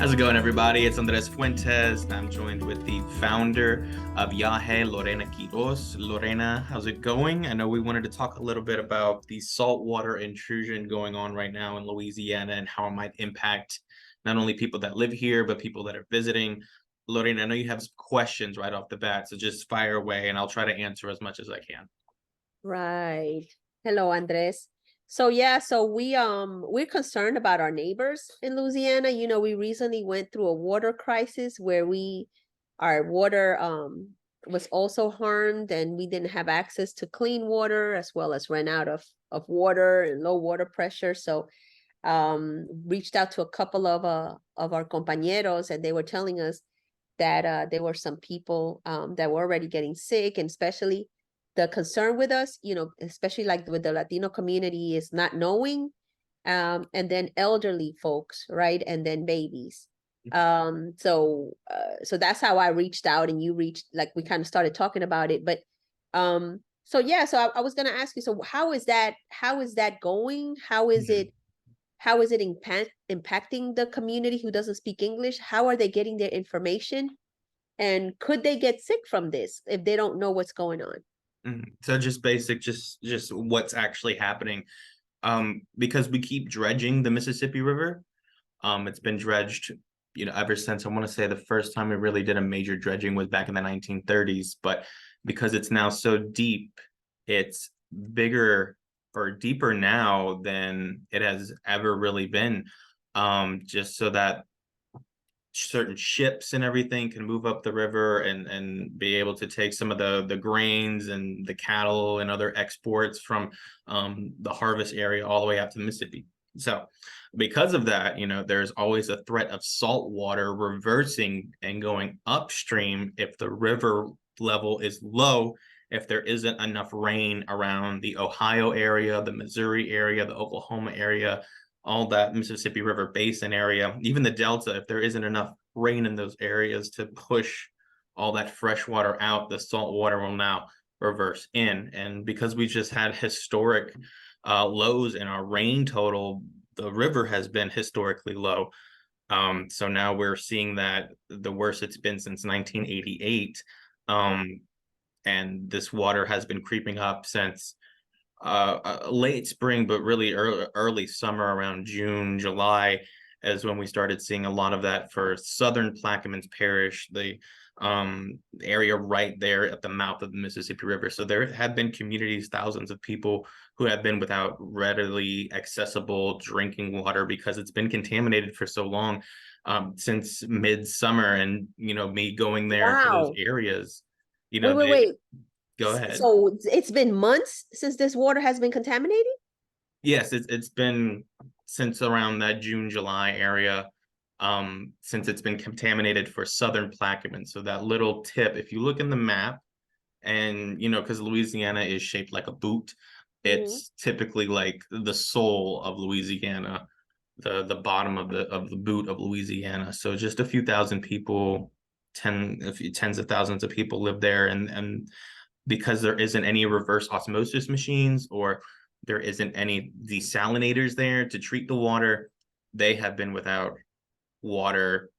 How's it going, everybody? It's Andres Fuentes. I'm joined with the founder of IAJE, Lorena Quiros. Lorena, how's it going? I know we wanted to talk a little bit about the saltwater intrusion going on right now in Louisiana and how it might impact not only people that live here, but people that are visiting. Lorena, I know you have some questions right off the bat, so just fire away and I'll try to answer as much as I can. Right. Hello, Andres. So we're concerned about our neighbors in Louisiana. You know, we recently went through a water crisis where our water was also harmed and we didn't have access to clean water as well as ran out of water and low water pressure. So reached out to a couple of our compañeros and they were telling us that there were some people that were already getting sick, and especially the concern with us, you know, especially like with the Latino community, is not knowing, and then elderly folks, right, and then babies. So that's how I reached out, and you reached, like, we kind of started talking about it, but I was gonna ask you, so how is that? How is that going? How is it impacting the community who doesn't speak English? How are they getting their information? And could they get sick from this if they don't know what's going on? So just basic, just what's actually happening. Because we keep dredging the Mississippi River. It's been dredged, ever since, I want to say the first time we really did a major dredging was back in the 1930s. But because it's now so deep, it's bigger or deeper now than it has ever really been. Just so that certain ships and everything can move up the river and be able to take some of the grains and the cattle and other exports from the harvest area all the way out to the Mississippi. So because of that, there's always a threat of salt water reversing and going upstream if the river level is low, if there isn't enough rain around the Ohio area, the Missouri area, the Oklahoma area, all that Mississippi River Basin area, even the Delta, if there isn't enough rain in those areas to push all that fresh water out, the salt water will now reverse in. And because we just had historic lows in our rain total, the river has been historically low. So now we're seeing that the worst it's been since 1988. And this water has been creeping up since late spring, but really early summer, around June, July, is when we started seeing a lot of that for southern Plaquemines Parish, the area right there at the mouth of the Mississippi River. So there have been communities, thousands of people who have been without readily accessible drinking water because it's been contaminated for so long, since midsummer. And, me going there to those Wow. areas, Wait, wait, they wait. go ahead. So it's been months since this water has been contaminated? Yes, it's been since around that June, July area, since it's been contaminated for southern Plaquemines. So that little tip, if you look in the map, and because Louisiana is shaped like a boot, Hmm. it's typically like the sole of Louisiana, the bottom of the boot of Louisiana. So just a few thousand people, a few tens of thousands of people live there, and because there isn't any reverse osmosis machines, or there isn't any desalinators there to treat the water, they have been without water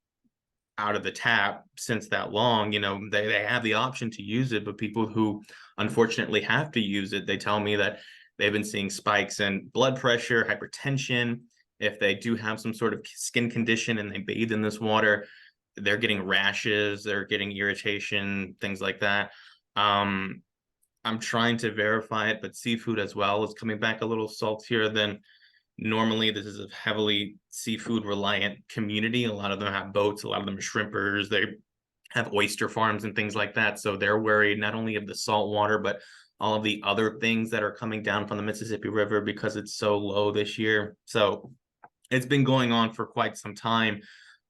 out of the tap since that long. They have the option to use it, but people who unfortunately have to use it, they tell me that they've been seeing spikes in blood pressure, hypertension. If they do have some sort of skin condition and they bathe in this water, they're getting rashes, they're getting irritation, things like that. um I'm trying to verify it, but seafood as well is coming back a little saltier than normally. This is a heavily seafood reliant community. A lot of them have boats, a lot of them are shrimpers. They have oyster farms and things like that. So they're worried not only of the salt water, but all of the other things that are coming down from the Mississippi River because it's so low this year. So it's been going on for quite some time.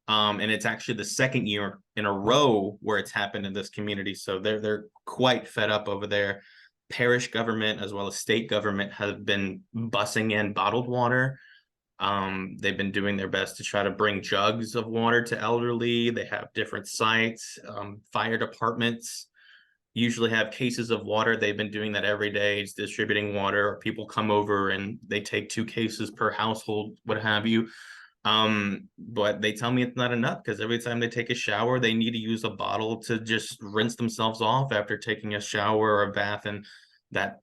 And it's actually the second year in a row where it's happened in this community. So they're quite fed up over there. Parish government as well as state government have been bussing in bottled water. They've been doing their best to try to bring jugs of water to elderly. They have different sites. Fire departments usually have cases of water. They've been doing that every day. It's distributing water. People come over and they take 2 cases per household, what have you. But they tell me it's not enough because every time they take a shower, they need to use a bottle to just rinse themselves off after taking a shower or a bath in that,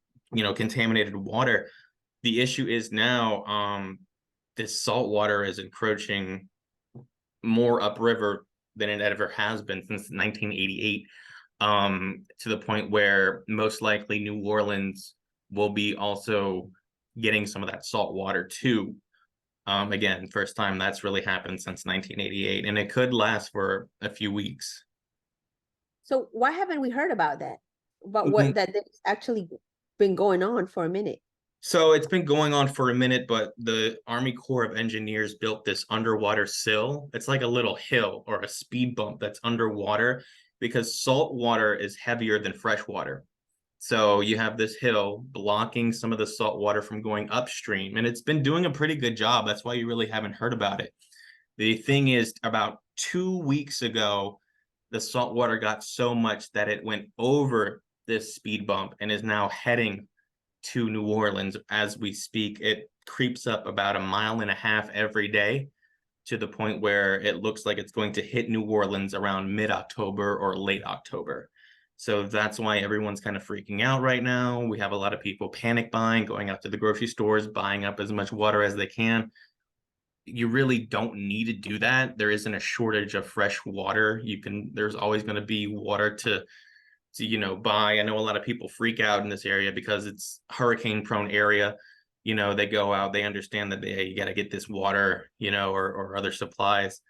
contaminated water. The issue is now, this salt water is encroaching more upriver than it ever has been since 1988, to the point where most likely New Orleans will be also getting some of that salt water too. Again, first time that's really happened since 1988, and it could last for a few weeks. So why haven't we heard about that? About what that that's actually been going on for a minute. So it's been going on for a minute, but the Army Corps of Engineers built this underwater sill. It's like a little hill or a speed bump that's underwater because salt water is heavier than fresh water. So you have this hill blocking some of the salt water from going upstream, and it's been doing a pretty good job. That's why you really haven't heard about it. The thing is, about 2 weeks ago, the salt water got so much that it went over this speed bump and is now heading to New Orleans as we speak. It creeps up about a mile and a half every day to the point where it looks like it's going to hit New Orleans around mid-October or late October. So that's why everyone's kind of freaking out right now. We have a lot of people panic buying, going out to the grocery stores, buying up as much water as they can. You really don't need to do that. There isn't a shortage of fresh water. There's always going to be water to buy. I know a lot of people freak out in this area because it's hurricane prone area. They go out, they understand that you got to get this water, or other supplies.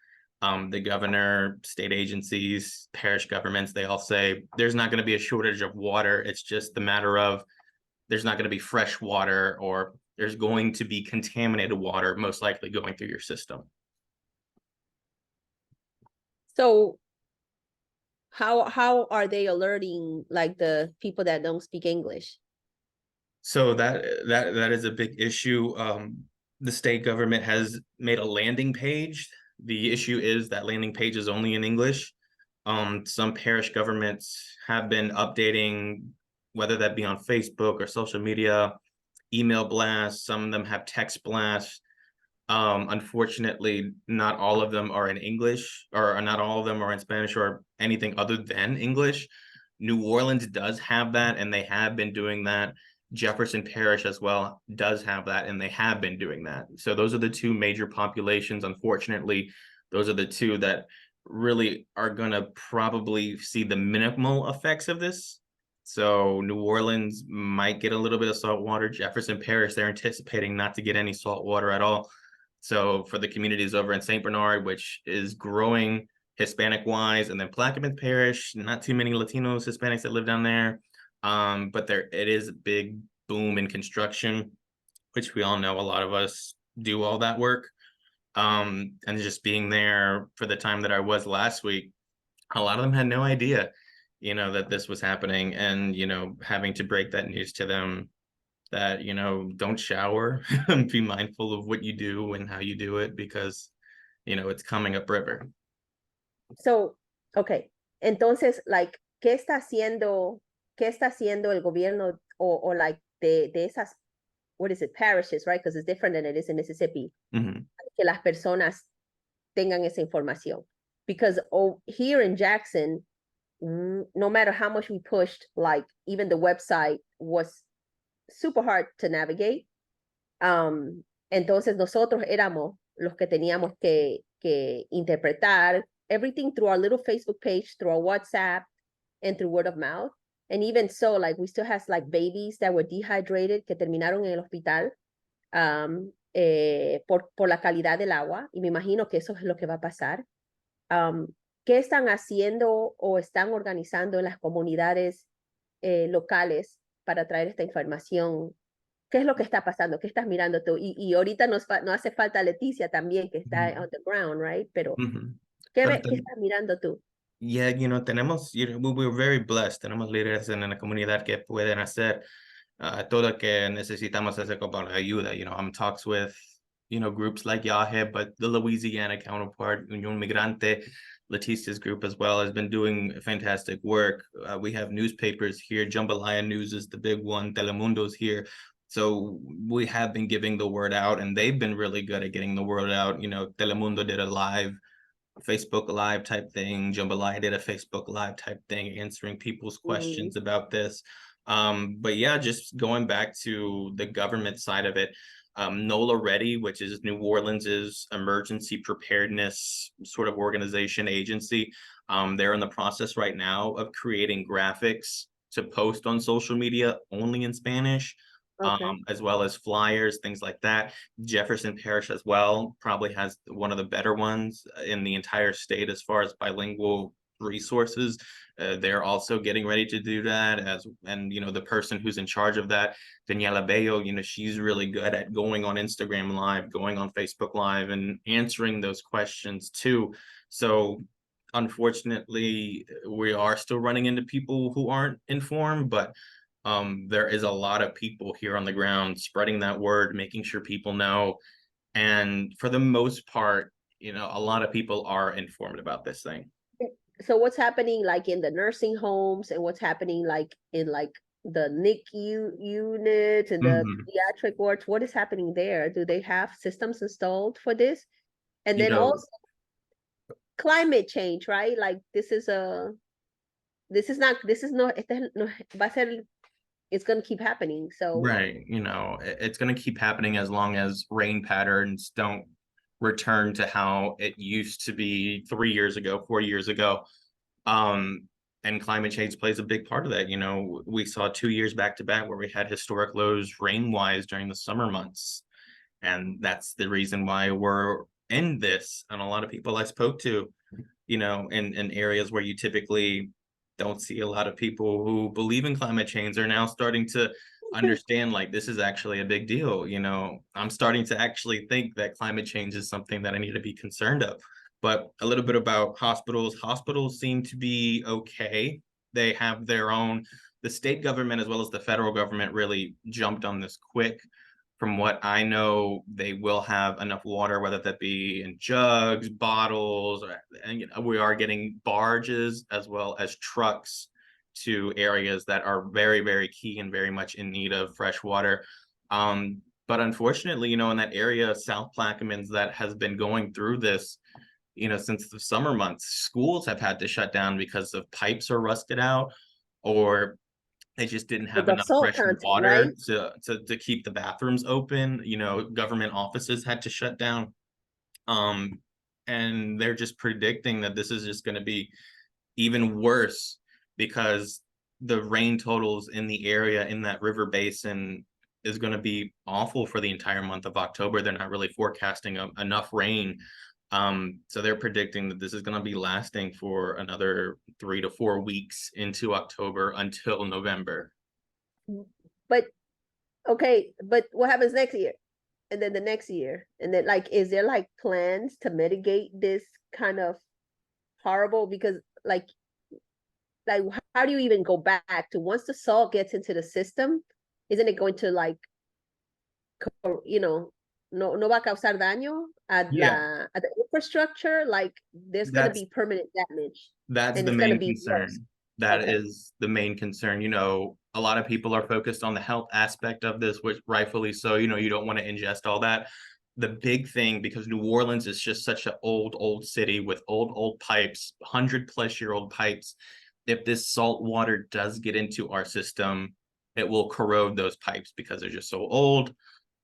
The governor, state agencies, parish governments, they all say there's not going to be a shortage of water. It's just the matter of there's not going to be fresh water, or there's going to be contaminated water, most likely going through your system. So how are they alerting like the people that don't speak English? So that is a big issue. The state government has made a landing page. The issue is that landing page is only in English. Some parish governments have been updating, whether that be on Facebook or social media, email blasts. Some of them have text blasts. Unfortunately, not all of them are in English, or not all of them are in Spanish or anything other than English. New Orleans does have that, and they have been doing that. Jefferson Parish as well does have that, and they have been doing that. So those are the two major populations. Unfortunately, those are the two that really are going to probably see the minimal effects of this. So New Orleans might get a little bit of salt water. Jefferson Parish, they're anticipating not to get any salt water at all. So for the communities over in St. Bernard, which is growing Hispanic wise, and then Plaquemine Parish, not too many Latinos, Hispanics that live down there. But it is a big boom in construction, which we all know a lot of us do all that work. And just being there for the time that I was last week, a lot of them had no idea, that this was happening, and, having to break that news to them that, don't shower and be mindful of what you do and how you do it, because, it's coming upriver. So, okay. Entonces, like, qué está haciendo el gobierno o like de esas, what is it, parishes, right? Because it's different than it is in Mississippi. Mm-hmm. Que las personas tengan esa información. Because here in Jackson, no matter how much we pushed, like even the website was super hard to navigate. Entonces nosotros éramos los que teníamos que interpretar everything through our little Facebook page, through our WhatsApp, and through word of mouth. And even so, like we still have like babies that were dehydrated, que terminaron en el hospital por la calidad del agua. Y me imagino que eso es lo que va a pasar. ¿Qué están haciendo o están organizando en las comunidades locales para traer esta información? ¿Qué es lo que está pasando? ¿Qué estás mirando tú? Y ahorita no hace falta Leticia también, que está on the ground, right? Pero, ¿qué estás mirando tú? Yeah, tenemos, we're very blessed. Tenemos líderes en la comunidad que pueden hacer todo lo que necesitamos hacer como la ayuda. I'm in talks with, groups like IAJE, but the Louisiana counterpart, Unión Migrante, Leticia's group as well, has been doing fantastic work. We have newspapers here. Jambalaya News is the big one. Telemundo's here. So we have been giving the word out, and they've been really good at getting the word out. You know, Telemundo did a live Facebook Live type thing. Jambalaya did a Facebook Live type thing, answering people's Mm, questions about this. But yeah, just going back to the government side of it, NOLA Ready, which is New Orleans's emergency preparedness sort of organization agency, they're in the process right now of creating graphics to post on social media only in Spanish, okay. as well as flyers, things like that. Jefferson Parish as well probably has one of the better ones in the entire state as far as bilingual resources. They're also getting ready to do that and you know the person who's in charge of that, Daniela Bello, you know, she's really good at going on Instagram Live, going on Facebook Live, and answering those questions too. So unfortunately, we are still running into people who aren't informed, but there is a lot of people here on the ground spreading that word, making sure people know. And for the most part, you know, a lot of people are informed about this thing. So what's happening like in the nursing homes and what's happening like in like the NICU units and the Mhm. pediatric wards? What is happening there? Do they have systems installed for this? And You then know, also climate change, right? Like this is no, no va a ser, it's gonna keep happening. So right, you know, it's going to keep happening as long as rain patterns don't return to how it used to be 3 years ago, 4 years ago. Um, and climate change plays a big part of that. You know, we saw 2 years back to back where we had historic lows rain wise during the summer months. And that's the reason why we're in this. And a lot of people I spoke to, you know, in areas where you typically don't see a lot of people who believe in climate change are now starting to understand like this is actually a big deal. You know, I'm starting to actually think that climate change is something that I need to be concerned of. But a little bit about hospitals. Hospitals seem to be okay. They have their own, the state government as well as the federal government really jumped on this quick. From what I know, they will have enough water, whether that be in jugs, bottles, and you know, we are getting barges as well as trucks to areas that are very, very key and very much in need of fresh water. But unfortunately, you know, in that area, South Plaquemines, that has been going through this, you know, since the summer months, schools have had to shut down because of pipes are rusted out, or they just didn't with have the enough salt fresh content, right? water to keep the bathrooms open. You know, government offices had to shut down. Um, and they're just predicting that this is just going to be even worse because the rain totals in the area in that river basin is going to be awful for the entire month of October. They're not really forecasting enough rain. So they're predicting that this is going to be lasting for another 3 to 4 weeks into October until November. But okay, but what happens next year? And then the next year? And then like is there like plans to mitigate this kind of horrible because like how do you even go back to once the salt gets into the system, isn't it going to like you know no va a causar daño Yeah, at the infrastructure, like there's going to that's be permanent damage that's and the it's going to main be worse. concern. That Okay. is the main concern. You know, a lot of people are focused on the health aspect of this, which rightfully so. You know, you don't want to ingest all that. The big thing, because New Orleans is just such an old city with old pipes, 100+ year old pipes. If this salt water does get into our system, it will corrode those pipes because they're just so old.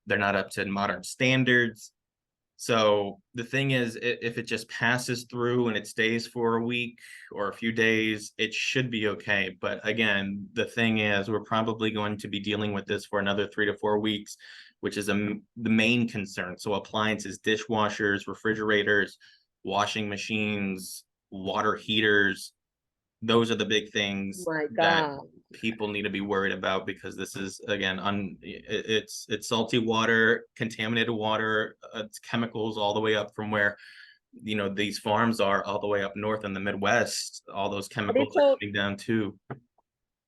They're not up to modern standards. So the thing is, if it just passes through and it stays for a week or a few days, it should be okay. But again, the thing is, we're probably going to be dealing with this for another 3 to 4 weeks, which is the main concern. So appliances, dishwashers, refrigerators, washing machines, water heaters, those are the big things My that God. people need to be worried about because this is again it's salty water, contaminated water, it's chemicals all the way up from where you know these farms are all the way up north in the Midwest. All those But chemicals it's are all coming down too.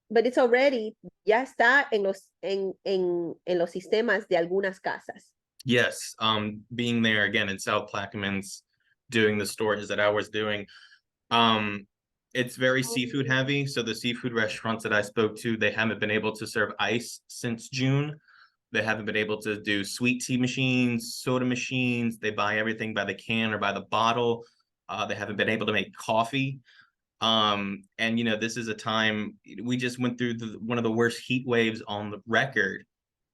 but it's already ya está en los sistemas de algunas casas. Yes, being there again in South Plaquemines, doing the storages that I was doing, um, it's very seafood heavy. So the seafood restaurants that I spoke to, they haven't been able to serve ice since June. They haven't been able to do sweet tea machines, soda machines. They buy everything by the can or by the bottle. They haven't been able to make coffee. And this is a time we just went through one of the worst heat waves on the record,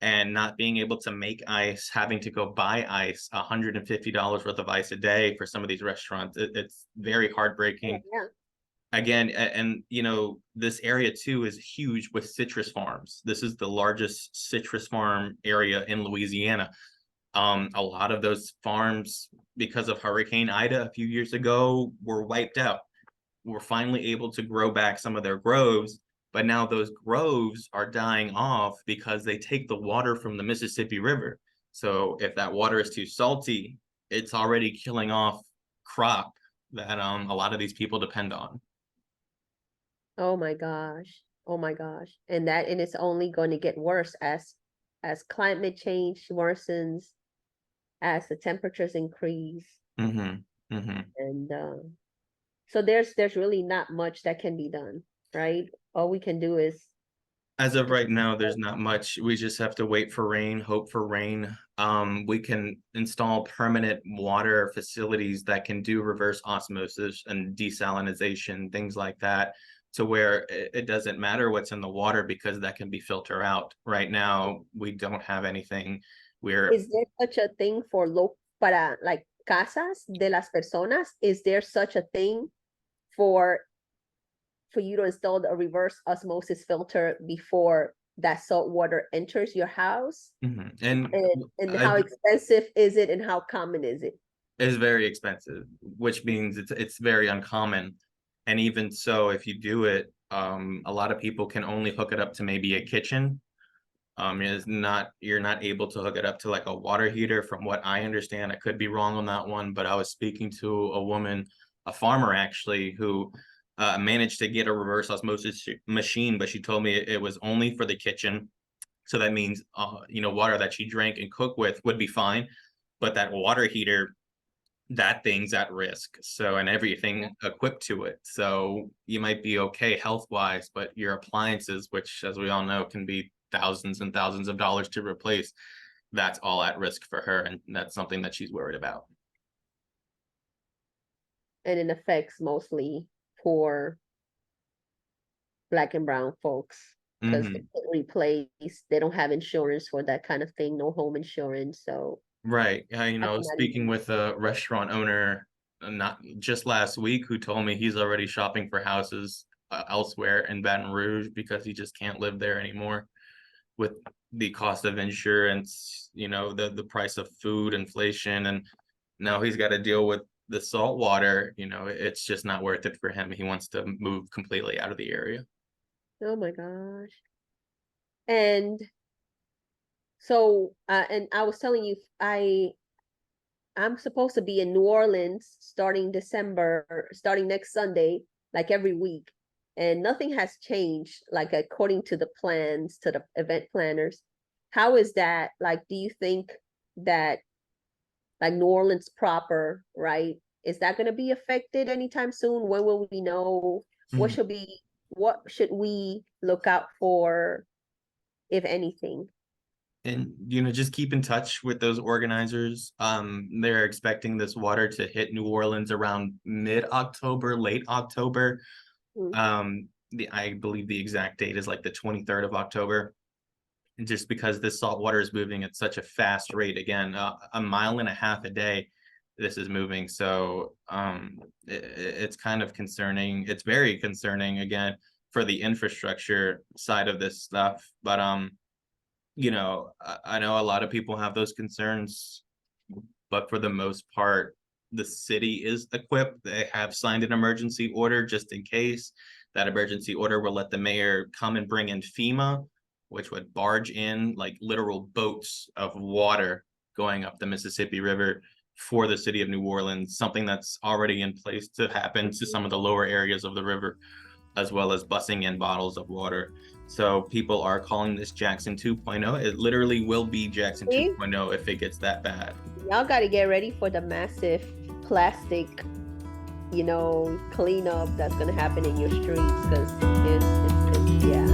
and not being able to make ice, having to go buy ice, $150 worth of ice a day for some of these restaurants. It's very heartbreaking. Yeah. Again, and this area too is huge with citrus farms. This is the largest citrus farm area in Louisiana. A lot of those farms, because of Hurricane Ida a few years ago, were wiped out. We're finally able to grow back some of their groves, but now those groves are dying off because they take the water from the Mississippi River. So if that water is too salty, it's already killing off crop that a lot of these people depend on. Oh my gosh. Oh my gosh. And it's only going to get worse as climate change worsens, as the temperatures increase. Mm-hmm. Mm-hmm. And so there's really not much that can be done, right? All we can do is As of right now, there's not much. We just have to wait for rain, hope for rain. We can install permanent water facilities that can do reverse osmosis and desalinization, things like that, to where it doesn't matter what's in the water because that can be filtered out. Right now, we don't have anything. Is there such a thing for para like casas de las personas? Is there such a thing for you to install a reverse osmosis filter before that salt water enters your house? Mhm. And And how expensive is it, and how common is it? is very expensive, which means it's very uncommon. And even so, if you do it, a lot of people can only hook it up to maybe a kitchen. You're not able to hook it up to like a water heater, from what I understand. I could be wrong on that one, but I was speaking to a woman, a farmer actually, who managed to get a reverse osmosis machine, but she told me it was only for the kitchen. So that means, water that she drank and cooked with would be fine, but that water heater, that thing's at risk. So, and everything equipped to it. So you might be okay health wise, but your appliances, which as we all know can be thousands and thousands of dollars to replace, that's all at risk for her. And that's something that she's worried about. And it affects mostly poor Black and brown folks because they can't replace, they don't have insurance for that kind of thing, no home insurance. So Right. not Speaking even, with a restaurant owner not just last week, who told me he's already shopping for houses elsewhere in Baton Rouge because he just can't live there anymore with the cost of insurance, the price of food, inflation, and now he's got to deal with the salt water. It's just not worth it for him. He wants to move completely out of the area. oh my gosh. And so and I was telling you, I'm supposed to be in New Orleans starting next Sunday, like every week. And nothing has changed, like according to the plans, to the event planners. How is that? Like, do you think that like New Orleans proper, right? Is that going to be affected anytime soon? When will we know? Mhm. What should we look out for, if anything? And just keep in touch with those organizers. They're expecting this water to hit New Orleans around mid-October, late October. Mm. I believe the exact date is like the 23rd of October. And just because this salt water is moving at such a fast rate, again, a mile and a half a day, this is moving. So it's kind of concerning. It's very concerning, again, for the infrastructure side of this stuff. But I know a lot of people have those concerns, but for the most part, the city is equipped. They have signed an emergency order just in case. That emergency order will let the mayor come and bring in FEMA, which would barge in like literal boats of water going up the Mississippi River for the city of New Orleans, something that's already in place to happen to some of the lower areas of the river, as well as busing in bottles of water. So people are calling this Jackson 2.0. It literally will be Jackson See? 2.0 if it gets that bad. Y'all got to get ready for the massive plastic, cleanup that's going to happen in your streets, because yeah.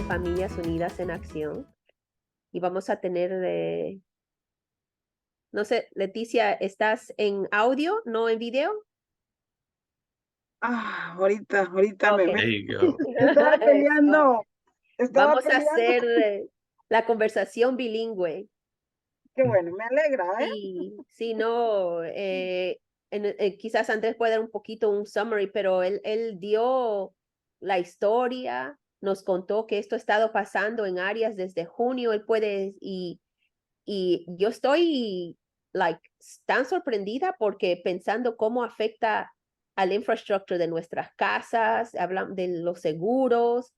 Familias Unidas en Acción. Y vamos a tener, no sé, Leticia, ¿estás en audio, no en video? Ahorita Ok. There you go. estaba Eso. peleando, estaba Vamos a peleando. hacer la conversación bilingüe. Qué bueno, me alegra, ¿eh? Sí, no, quizás Andrés puede dar un poquito un summary, pero él dio la historia, nos contó que esto ha estado pasando en áreas desde junio, él puede, y yo estoy, like, tan sorprendida porque pensando cómo afecta al infrastructure de nuestras casas, hablan de los seguros,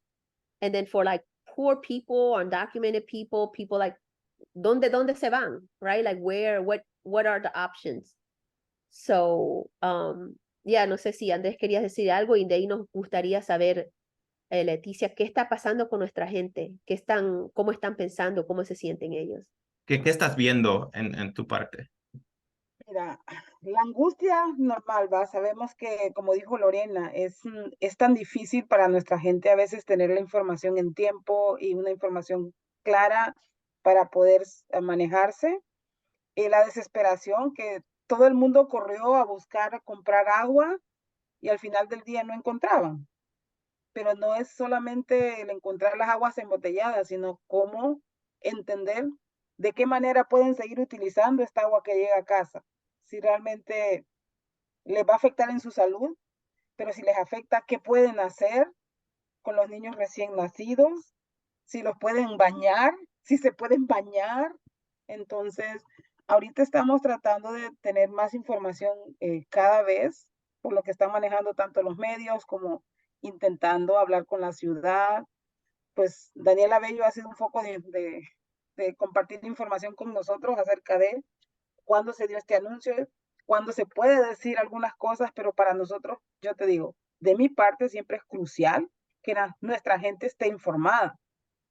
and then for like poor people, undocumented people, people like ¿dónde se van? Right? Like where, what are the options? So, yeah, no sé si Andrés querías decir algo y de ahí nos gustaría saber, Leticia, ¿qué está pasando con nuestra gente? ¿Cómo están pensando? ¿Cómo se sienten ellos? ¿Qué estás viendo en tu parte? Mira, la angustia normal, va, sabemos que, como dijo Lorena, es tan difícil para nuestra gente a veces tener la información en tiempo y una información clara para poder manejarse. La desesperación que todo el mundo corrió a buscar, a comprar agua y al final del día no encontraban. Pero no es solamente el encontrar las aguas embotelladas, sino cómo entender de qué manera pueden seguir utilizando esta agua que llega a casa. Si realmente les va a afectar en su salud, pero si les afecta, ¿qué pueden hacer con los niños recién nacidos? Si los pueden bañar, si se pueden bañar. Entonces, ahorita estamos tratando de tener más información cada vez, por lo que están manejando tanto los medios como intentando hablar con la ciudad. Pues Daniela Bello ha sido un foco de compartir información con nosotros acerca de cuándo se dio este anuncio, cuándo se puede decir algunas cosas, pero para nosotros, yo te digo, de mi parte siempre es crucial que nuestra gente esté informada,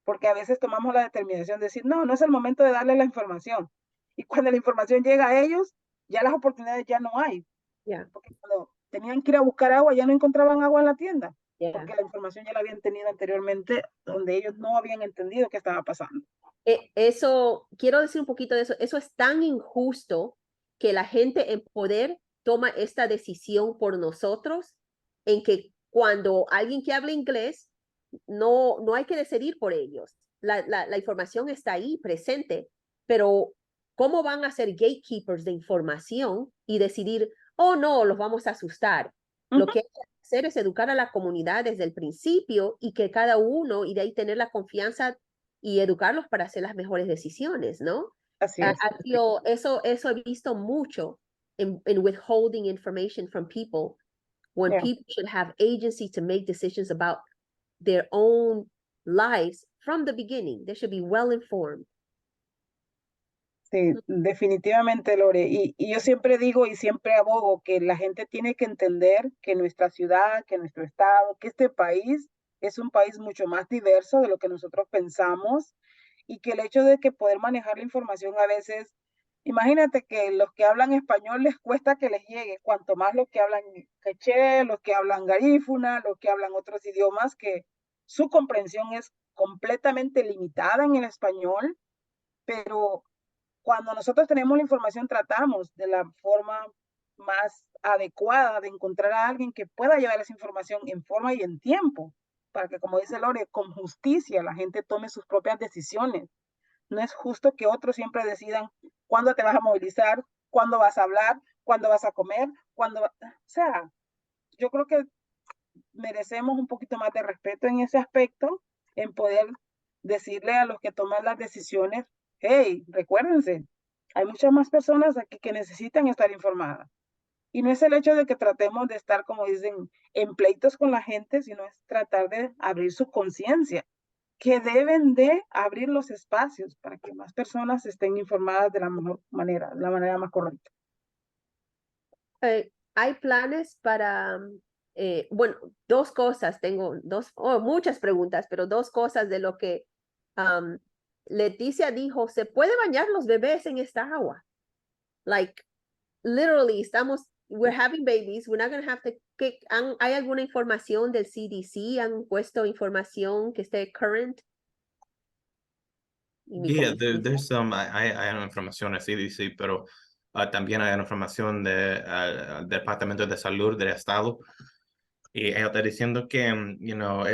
porque a veces tomamos la determinación de decir, no, no es el momento de darle la información. Y cuando la información llega a ellos, ya las oportunidades ya no hay. Yeah, Porque cuando tenían que ir a buscar agua, ya no encontraban agua en la tienda, yeah. porque la información ya la habían tenido anteriormente, donde ellos no habían entendido qué estaba pasando. Eso, quiero decir un poquito de eso. Eso es tan injusto que la gente en poder toma esta decisión por nosotros, en que cuando alguien que habla inglés, no hay que decidir por ellos. La información está ahí presente, pero ¿cómo van a ser gatekeepers de información y decidir, oh no, los vamos a asustar? Lo que hay que hacer es educar a la comunidad desde el principio y que cada uno, y de ahí tener la confianza y educarlos para hacer las mejores decisiones, ¿no? Así es. Eso he visto mucho in withholding information from people when Yeah. people should have agency to make decisions about their own lives from the beginning. They should be well informed. Sí, definitivamente, Lore. Y yo siempre digo y siempre abogo que la gente tiene que entender que nuestra ciudad, que nuestro estado, que este país es un país mucho más diverso de lo que nosotros pensamos y que el hecho de que poder manejar la información a veces, imagínate que los que hablan español les cuesta que les llegue, cuanto más los que hablan quechua, los que hablan garífuna, los que hablan otros idiomas, que su comprensión es completamente limitada en el español, pero cuando nosotros tenemos la información, tratamos de la forma más adecuada de encontrar a alguien que pueda llevar esa información en forma y en tiempo, para que, como dice Lore, con justicia la gente tome sus propias decisiones. No es justo que otros siempre decidan cuándo te vas a movilizar, cuándo vas a hablar, cuándo vas a comer, o sea, yo creo que merecemos un poquito más de respeto en ese aspecto, en poder decirle a los que toman las decisiones, hey, recuérdense, hay muchas más personas aquí que necesitan estar informadas. Y no es el hecho de que tratemos de estar, como dicen, en pleitos con la gente, sino es tratar de abrir su conciencia, que deben de abrir los espacios para que más personas estén informadas de la mejor manera, de la manera más correcta. Hay planes para, bueno, dos cosas, tengo muchas preguntas, pero dos cosas de lo que um, Leticia dijo, ¿se puede bañar los bebés en esta agua? Like, literally, we're having babies, we're not going to have to ¿Hay alguna información del CDC? ¿Han puesto información que esté current? Y mi Yeah, conocimiento. there's some, hay información de CDC, pero también hay información de, del Departamento de Salud del Estado. Y ella está diciendo que,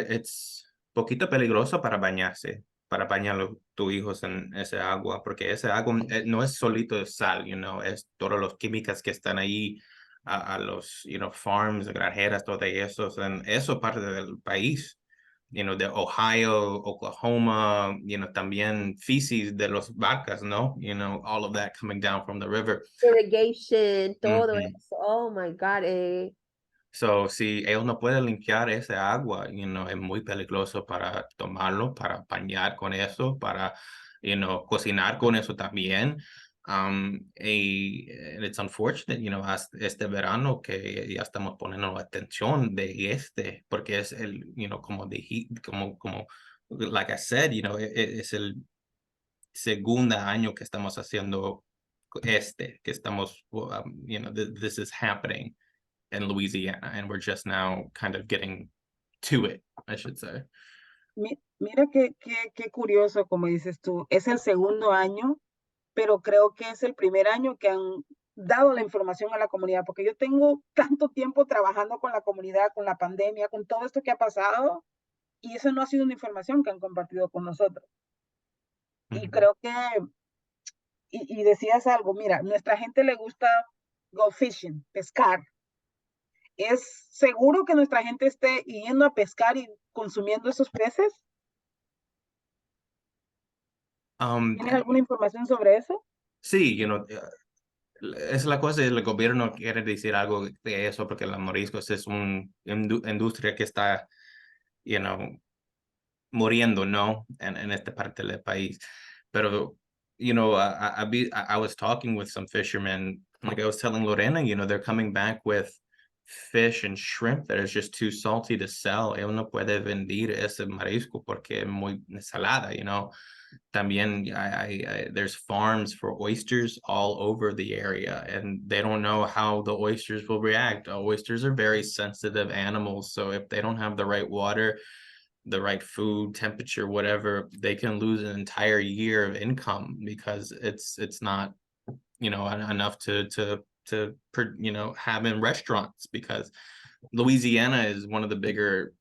it's poquito peligroso para bañarse, para bañar a tus hijos en ese agua, porque ese agua no es solito de sal, es todos los químicos que están ahí, a los, farms, granjeras, todo eso, eso parte del país, de Ohio, Oklahoma, también feces de los vacas, ¿no? All of that coming down from the river. Irrigation, todo Ujú. eso. Oh my God. So, si ellos no pueden limpiar ese agua, es muy peligroso para tomarlo, para bañar con eso, para, cocinar con eso también. And it's unfortunate, este verano que ya estamos poniendo atención de porque es como like I said, es el segundo año que estamos haciendo que estamos, this is happening in Louisiana, and we're just now kind of getting to it, I should say. Mira qué curioso, como dices tú, es el segundo año, pero creo que es el primer año que han dado la información a la comunidad, porque yo tengo tanto tiempo trabajando con la comunidad, con la pandemia, con todo esto que ha pasado, y eso no ha sido una información que han compartido con nosotros. Y creo que, y decías algo, mira, nuestra gente le gusta go fishing, pescar. ¿Es seguro que nuestra gente esté yendo a pescar y consumiendo esos peces? Um, ¿Tienes alguna información sobre eso? sí, es la cosa, el gobierno quiere decir algo de eso porque la moriscos es una industria que está, you know, muriendo, ¿no? En esta parte del país. Pero, I was talking with some fishermen, like I was telling Lorena, they're coming back with fish and shrimp that is just too salty to sell. Él no puede vender ese marisco porque es muy salada, También there's farms for oysters all over the area, and they don't know how the oysters will react. Oysters are very sensitive animals, so if they don't have the right water, the right food, temperature, whatever, they can lose an entire year of income because it's not, enough to have in restaurants, because Louisiana is one of the bigger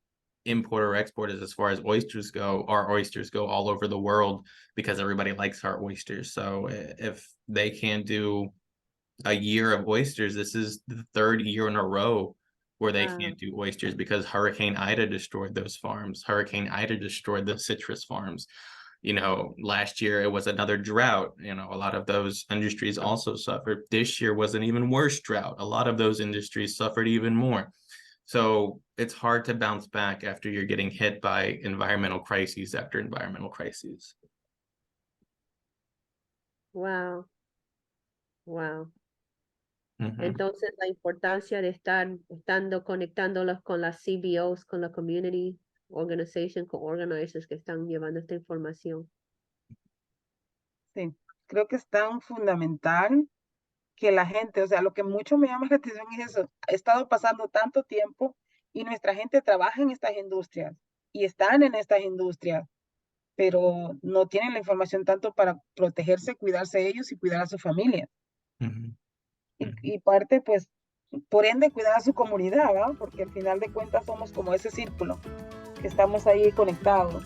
importer exporters as far as oysters go. Our oysters go all over the world because everybody likes our oysters. So if they can't do a year of oysters, this is the third year in a row where they can't do oysters because Hurricane Ida destroyed those farms. Hurricane Ida destroyed the citrus farms. Last year it was another drought. A lot of those industries also suffered. This year was an even worse drought. A lot of those industries suffered even more. So it's hard to bounce back after you're getting hit by environmental crises after environmental crises. Wow, wow. Mm-hmm. Entonces, la importancia de estando conectándolos con las CBOs, con la community organization, con organizers que están llevando esta información. Sí, creo que es tan fundamental que la gente, o sea, lo que mucho me llama la atención es eso. Ha estado pasando tanto tiempo y nuestra gente trabaja en estas industrias y están en estas industrias, pero no tienen la información tanto para protegerse, cuidarse ellos y cuidar a su familia. Mm-hmm. Y parte, pues, por ende, cuidar a su comunidad, ¿verdad? Porque al final de cuentas somos como ese círculo, que estamos ahí conectados.